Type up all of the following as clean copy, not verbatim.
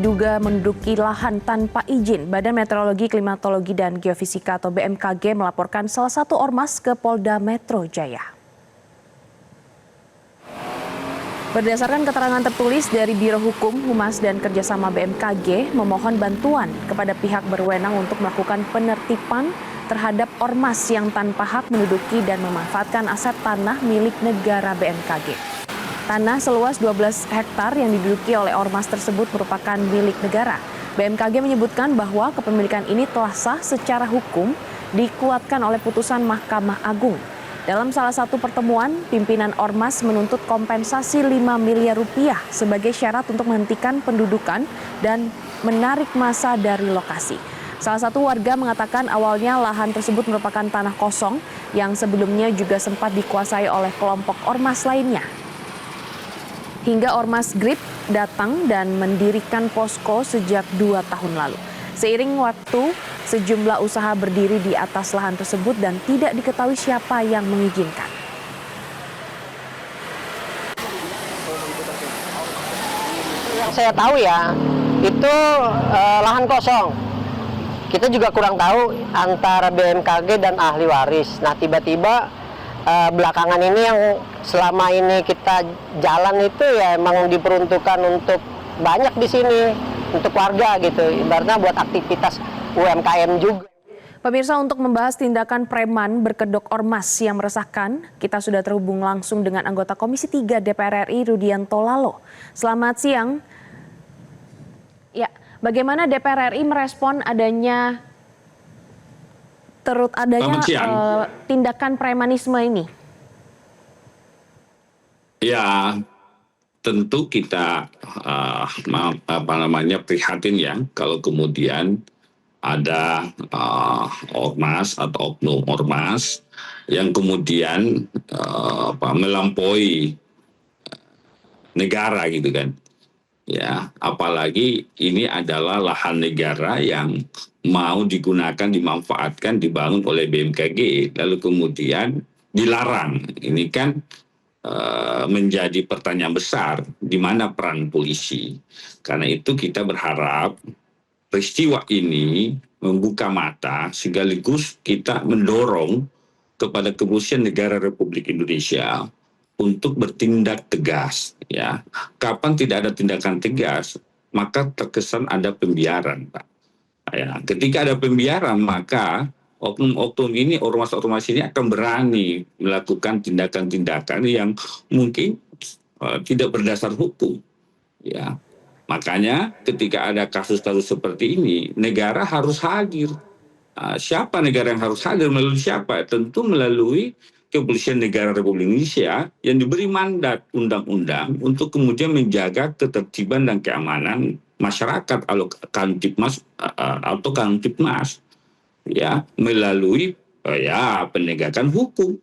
diduga menduduki lahan tanpa izin. Badan Meteorologi, Klimatologi, dan Geofisika atau BMKG melaporkan salah satu ormas ke Polda Metro Jaya. Berdasarkan keterangan tertulis dari Biro Hukum, Humas, dan Kerjasama BMKG memohon bantuan kepada pihak berwenang untuk melakukan penertiban terhadap ormas yang tanpa hak menduduki dan memanfaatkan aset tanah milik negara BMKG. Tanah seluas 12 hektar yang diduduki oleh ormas tersebut merupakan milik negara. BMKG menyebutkan bahwa kepemilikan ini telah sah secara hukum dikuatkan oleh putusan Mahkamah Agung. Dalam salah satu pertemuan, pimpinan ormas menuntut kompensasi 5 miliar rupiah sebagai syarat untuk menghentikan pendudukan dan menarik massa dari lokasi. Salah satu warga mengatakan awalnya lahan tersebut merupakan tanah kosong yang sebelumnya juga sempat dikuasai oleh kelompok ormas lainnya. Hingga ormas GRIP datang dan mendirikan posko sejak 2 tahun lalu. Seiring waktu, sejumlah usaha berdiri di atas lahan tersebut dan tidak diketahui siapa yang mengizinkan. Yang saya tahu ya, itu lahan kosong. Kita juga kurang tahu antara BMKG dan ahli waris. Nah, tiba-tiba belakangan ini yang selama ini kita jalan itu ya emang diperuntukkan untuk banyak di sini, untuk warga gitu, ibaratnya buat aktivitas UMKM juga. Pemirsa, untuk membahas tindakan preman berkedok ormas yang meresahkan, kita sudah terhubung langsung dengan anggota Komisi 3 DPR RI Rudianto Lalo. Selamat siang. Ya, bagaimana DPR RI merespon adanya tindakan premanisme ini? Ya, tentu kita prihatin ya kalau kemudian ada ormas atau oknum ormas yang kemudian melampaui negara gitu kan. Ya, apalagi ini adalah lahan negara yang mau digunakan, dimanfaatkan, dibangun oleh BMKG, lalu kemudian dilarang. Ini kan menjadi pertanyaan besar, di mana peran polisi. Karena itu kita berharap peristiwa ini membuka mata, sekaligus kita mendorong kepada Kepolisian Negara Republik Indonesia untuk bertindak tegas. Ya, kapan tidak ada tindakan tegas, maka terkesan ada pembiaran, Pak. Ya, ketika ada pembiaran, maka oknum-oknum ini, ormas-ormas ini akan berani melakukan tindakan-tindakan yang mungkin tidak berdasar hukum. Ya, makanya ketika ada kasus-kasus seperti ini, negara harus hadir. Siapa negara yang harus hadir? Melalui siapa? Tentu melalui Kepolisian Negara Republik Indonesia yang diberi mandat undang-undang untuk kemudian menjaga ketertiban dan keamanan masyarakat atau Kamtipmas, ya, melalui penegakan hukum.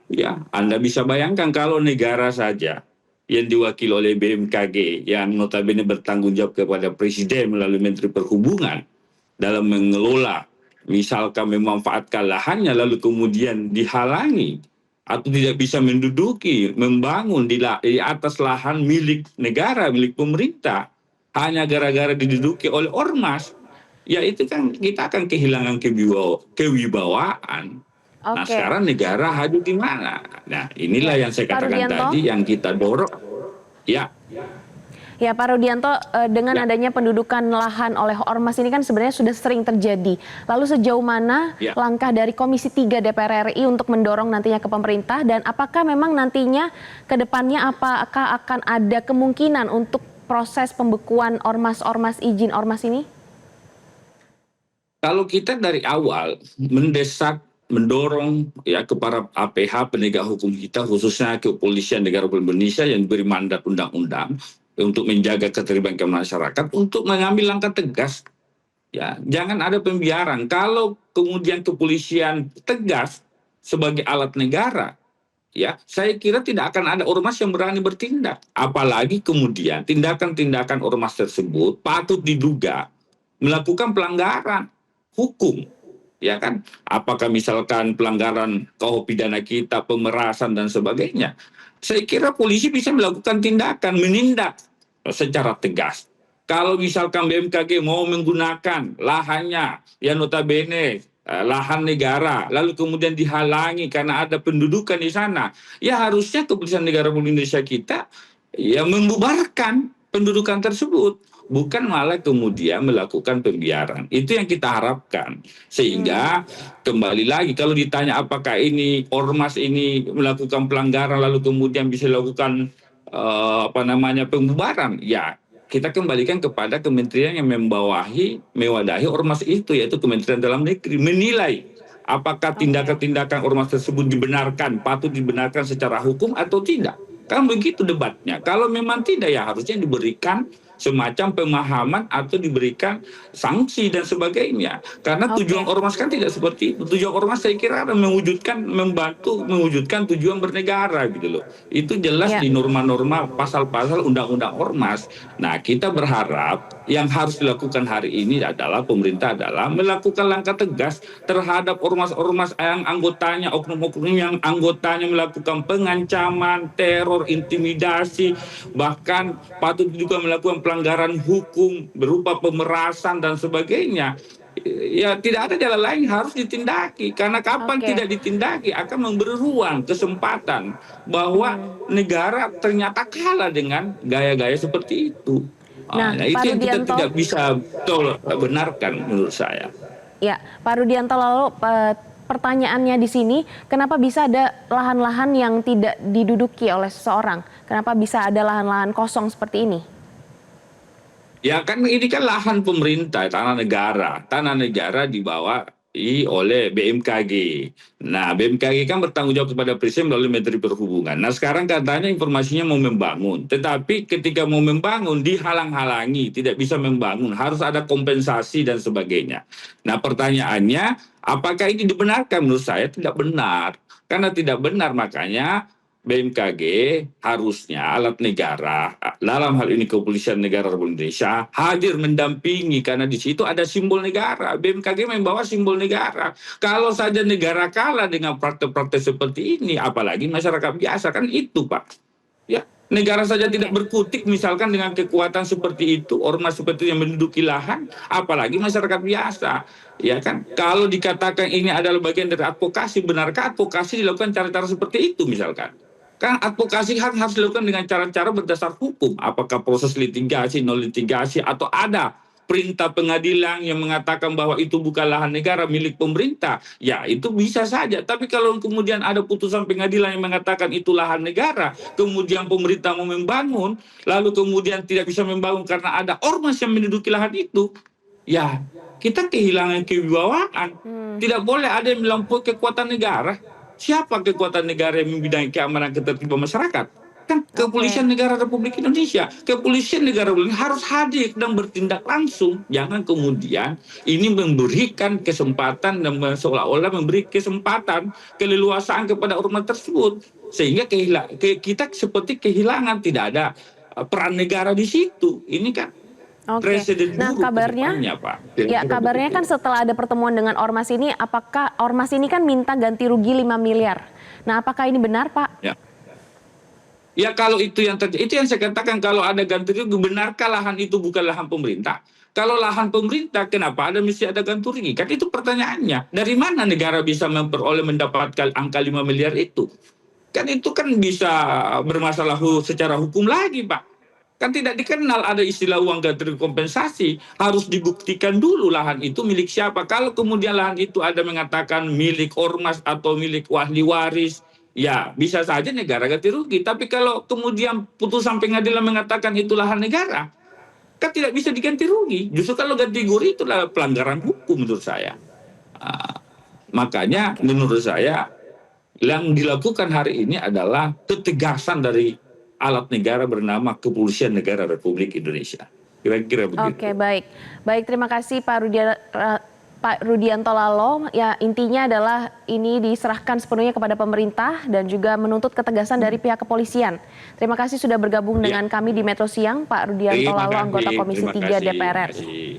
Ya, Anda bisa bayangkan kalau negara saja yang diwakili oleh BMKG yang notabene bertanggung jawab kepada Presiden melalui Menteri Perhubungan dalam mengelola, misalkan memanfaatkan lahannya lalu kemudian dihalangi atau tidak bisa menduduki, membangun di atas lahan milik negara, milik pemerintah, hanya gara-gara diduduki oleh ormas, ya itu kan kita akan kehilangan kewibawaan. Okay. Nah, sekarang negara hadir di mana? Nah, inilah yang saya katakan tadi, yang kita dorong. Ya. Ya, Pak Rudianto, dengan adanya pendudukan lahan oleh ormas ini kan sebenarnya sudah sering terjadi. Lalu sejauh mana langkah dari Komisi 3 DPR RI untuk mendorong nantinya ke pemerintah, dan apakah memang nantinya ke depannya apakah akan ada kemungkinan untuk proses pembekuan ormas-ormas, izin ormas ini? Kalau kita dari awal mendesak, mendorong ya kepada APH, penegak hukum kita, khususnya Kepolisian Negara Republik Indonesia yang diberi mandat undang-undang untuk menjaga ketertiban masyarakat, untuk mengambil langkah tegas. Ya, jangan ada pembiaran. Kalau kemudian kepolisian tegas sebagai alat negara, ya, saya kira tidak akan ada ormas yang berani bertindak. Apalagi kemudian tindakan-tindakan ormas tersebut patut diduga melakukan pelanggaran hukum. Ya kan, apakah misalkan pelanggaran KUH pidana kita, pemerasan dan sebagainya. Saya kira polisi bisa melakukan tindakan, menindak secara tegas. Kalau misalkan BMKG mau menggunakan lahannya yang notabene lahan negara, lalu kemudian dihalangi karena ada pendudukan di sana, ya harusnya Kepolisian Negara Republik Indonesia kita ya membubarkan pendudukan tersebut, bukan malah kemudian melakukan pembiaran. Itu yang kita harapkan. Sehingga kembali lagi kalau ditanya apakah ini ormas ini melakukan pelanggaran lalu kemudian bisa dilakukan pembubaran, ya kita kembalikan kepada kementerian yang mewadahi ormas itu, yaitu Kementerian Dalam Negeri, menilai apakah tindakan-tindakan ormas tersebut dibenarkan, patut dibenarkan secara hukum atau tidak. Kan begitu debatnya. Kalau memang tidak, ya harusnya diberikan semacam pemahaman atau diberikan sanksi dan sebagainya. Karena tujuan ormas kan tidak seperti itu. Tujuan ormas saya kira adalah membantu mewujudkan tujuan bernegara gitu loh. Itu jelas di norma-norma pasal-pasal undang-undang ormas. Nah, kita berharap yang harus dilakukan hari ini adalah pemerintah adalah melakukan langkah tegas terhadap ormas-ormas yang anggotanya, oknum-oknum yang anggotanya melakukan pengancaman, teror, intimidasi, bahkan patut juga melakukan pelanggaran hukum berupa pemerasan dan sebagainya. Ya tidak ada jalan lain, harus ditindaki. Karena kapan tidak ditindaki akan memberi ruang, kesempatan bahwa negara ternyata kalah dengan gaya-gaya seperti itu. Nah, itu yang kita tidak bisa benarkan menurut saya. Ya, Pak Rudianto, lalu pertanyaannya di sini, kenapa bisa ada lahan-lahan yang tidak diduduki oleh seseorang? Kenapa bisa ada lahan-lahan kosong seperti ini? Ya kan ini kan lahan pemerintah, tanah negara dibawa oleh BMKG. Nah, BMKG kan bertanggung jawab kepada Presiden melalui Menteri Perhubungan. Nah, sekarang katanya informasinya mau membangun, tetapi ketika mau membangun dihalang-halangi, tidak bisa membangun, harus ada kompensasi dan sebagainya. Nah, pertanyaannya, apakah ini dibenarkan? Menurut saya tidak benar. Karena tidak benar, makanya BMKG harusnya alat negara, dalam hal ini Kepolisian Negara Republik Indonesia, hadir mendampingi karena di situ ada simbol negara. BMKG membawa simbol negara. Kalau saja negara kalah dengan praktek-praktek seperti ini, apalagi masyarakat biasa, kan itu Pak. Ya, negara saja tidak berkutik misalkan dengan kekuatan seperti itu, ormas seperti yang menduduki lahan, apalagi masyarakat biasa. Ya kan, kalau dikatakan ini adalah bagian dari advokasi, benarkah advokasi dilakukan cara-cara seperti itu misalkan? Kan advokasi harus dilakukan dengan cara-cara berdasar hukum. Apakah proses litigasi, non litigasi, atau ada perintah pengadilan yang mengatakan bahwa itu bukan lahan negara milik pemerintah, ya itu bisa saja. Tapi kalau kemudian ada putusan pengadilan yang mengatakan itu lahan negara, kemudian pemerintah mau membangun, lalu kemudian tidak bisa membangun karena ada ormas yang menduduki lahan itu, ya kita kehilangan kewibawaan. Tidak boleh ada yang melampaui kekuatan negara. Siapa kekuatan negara yang membidangi keamanan ketertiban masyarakat? Kan Kepolisian Negara Republik Indonesia. Kepolisian Negara Republik Indonesia harus hadir dan bertindak langsung. Jangan kemudian ini memberikan kesempatan dan seolah-olah memberi kesempatan keleluasaan kepada ormas tersebut. Sehingga kita seperti kehilangan, tidak ada peran negara di situ. Ini kan presiden nah, buruk kabarnya, Pak. Ya, kabarnya kan setelah ada pertemuan dengan ormas ini, apakah ormas ini kan minta ganti rugi 5 miliar. Nah, apakah ini benar, Pak? Ya kalau itu yang terjadi, itu yang saya katakan, kalau ada ganti rugi, benarkah lahan itu bukan lahan pemerintah? Kalau lahan pemerintah, kenapa mesti ada ganti rugi? Kan itu pertanyaannya. Dari mana negara bisa mendapatkan angka 5 miliar itu? Kan itu kan bisa bermasalah secara hukum lagi, Pak. Kan tidak dikenal ada istilah uang ganti kompensasi. Harus dibuktikan dulu lahan itu milik siapa. Kalau kemudian lahan itu ada mengatakan milik ormas atau milik ahli waris, ya bisa saja negara ganti rugi. Tapi kalau kemudian putusan pengadilan mengatakan itu lahan negara, kan tidak bisa diganti rugi. Justru kalau ganti rugi itu adalah pelanggaran hukum menurut saya. Makanya menurut saya yang dilakukan hari ini adalah ketegasan dari alat negara bernama Kepolisian Negara Republik Indonesia. Kira-kira begitu. Oke, baik. Baik, terima kasih Pak Rudianto Lalo. Ya, intinya adalah ini diserahkan sepenuhnya kepada pemerintah dan juga menuntut ketegasan dari pihak kepolisian. Terima kasih sudah bergabung dengan kami di Metro Siang, Pak Rudianto Lalo, anggota Komisi 3 DPR RI.